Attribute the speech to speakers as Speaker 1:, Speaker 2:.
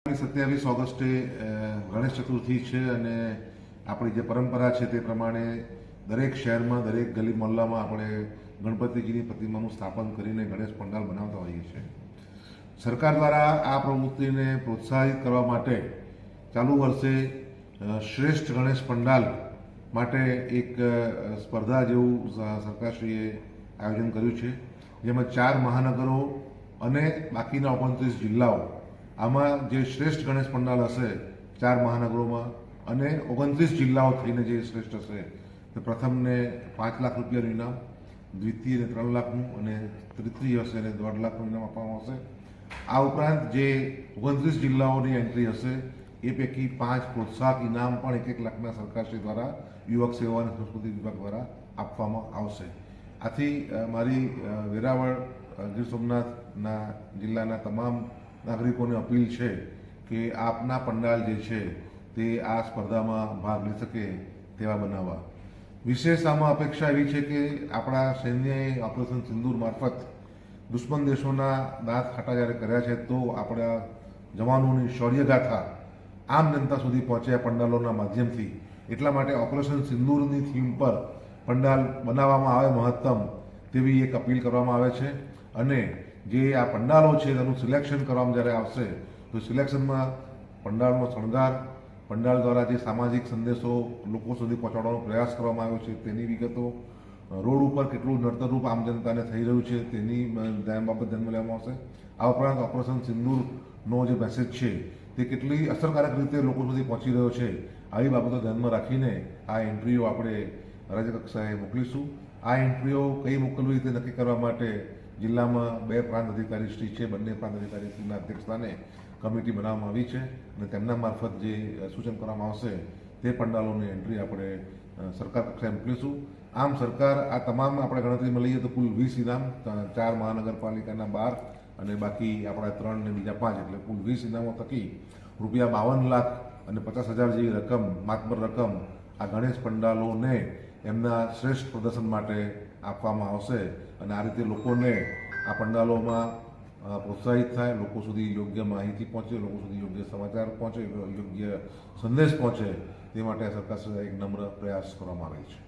Speaker 1: 27 ઓગસ્ટે ગણેશ ચતુર્થી છે અને આપણી જે પરંપરા છે તે પ્રમાણે દરેક શહેરમાં દરેક ગલી મહોલ્લામાં આપણે ગણપતિજીની પ્રતિમાનું સ્થાપન કરીને ગણેશ પંડાલ બનાવતા હોઈએ છીએ. સરકાર દ્વારા આ પ્રવૃત્તિને પ્રોત્સાહિત કરવા માટે ચાલુ વર્ષે શ્રેષ્ઠ ગણેશ પંડાલ માટે એક સ્પર્ધા જેવું સરકારશ્રીએ આયોજન કર્યું છે, જેમાં 4 મહાનગરો અને બાકીના 29 જિલ્લાઓ આમાં જે શ્રેષ્ઠ ગણેશ પંડાલ હશે 4 મહાનગરોમાં અને 29 જિલ્લાઓ થઈને જે શ્રેષ્ઠ હશે તે પ્રથમને 5 લાખ રૂપિયાનું ઇનામ, દ્વિતીયને 3 લાખનું અને તૃતીય હશે એને 1.5 લાખનું ઇનામ આપવામાં આવશે. આ ઉપરાંત જે 29 જિલ્લાઓની એન્ટ્રી હશે એ પૈકી 5 પ્રોત્સાહક ઇનામ પણ 1-1 લાખના સરકારશ્રી દ્વારા યુવક સેવા અને સંસ્કૃતિ વિભાગ દ્વારા આપવામાં આવશે. આથી મારી વેરાવળ ગીર સોમનાથના જિલ્લાના તમામ નાગરિકોને અપીલ છે કે આપના પંડાલ જે છે તે આ સ્પર્ધામાં ભાગ લઈ શકે તેવા બનાવવા. વિશેષ આમાં અપેક્ષા એવી છે કે આપણા સૈન્યએ ઓપરેશન સિંદૂર મારફત દુશ્મન દેશોના દાંત ખાટા જ્યારે કર્યા છે તો આપણા જવાનોની શૌર્યગાથા આમ જનતા સુધી પહોંચે પંડાલોના માધ્યમથી. એટલા માટે ઓપરેશન સિંદૂરની થીમ પર પંડાલ બનાવવામાં આવે મહત્તમ તેવી એક અપીલ કરવામાં આવે છે. અને જે આ પંડાલો છે તેનું સિલેક્શન કરવામાં જ્યારે આવશે તો સિલેક્શનમાં પંડાલનો શણગાર, પંડાલ દ્વારા જે સામાજિક સંદેશો લોકો સુધી પહોંચાડવાનો પ્રયાસ કરવામાં આવ્યો છે તેની વિગતો, રોડ ઉપર કેટલું નડતરરૂપ આમ જનતાને થઈ રહ્યું છે તેની બાબત ધ્યાનમાં લેવામાં આવશે. આ ઉપરાંત ઓપરેશન સિંદૂરનો જે મેસેજ છે તે કેટલી અસરકારક રીતે લોકો સુધી પહોંચી રહ્યો છે આવી બાબતો ધ્યાનમાં રાખીને આ એન્ટ્રીઓ આપણે રાજ્ય કક્ષાએ મોકલીશું. આ એન્ટ્રીઓ કઈ મોકલવી તે નક્કી કરવા માટે જિલ્લામાં 2 પ્રાંત અધિકારી શ્રી છે, બંને પ્રાંત અધિકારી શ્રીના અધ્યક્ષસ્થાને કમિટી બનાવવામાં આવી છે અને તેમના મારફત જે સૂચન કરવામાં આવશે તે પંડાલોની એન્ટ્રી આપણે સરકાર કક્ષાએ મોકલીશું. આમ સરકાર આ તમામ આપણે ગણતરીમાં લઈએ તો કુલ 20 ઇનામ, 4 મહાનગરપાલિકાના 12 અને બાકી આપણા 3 ને બીજા 5 એટલે કુલ 20 ઇનામો થકી રૂપિયા 52 લાખ અને 50,000 જેવી રકમ, માતબર રકમ આ ગણેશ પંડાલોને એમના શ્રેષ્ઠ પ્રદર્શન માટે આપવામાં આવશે. અને આ રીતે લોકોને આ પંડાલોમાં પ્રોત્સાહિત થાય, લોકો સુધી યોગ્ય માહિતી પહોંચે, લોકો સુધી યોગ્ય સમાચાર પહોંચે, યોગ્ય સંદેશ પહોંચે તે માટે સરકાર એક નમ્ર પ્રયાસ કરવામાં આવે છે.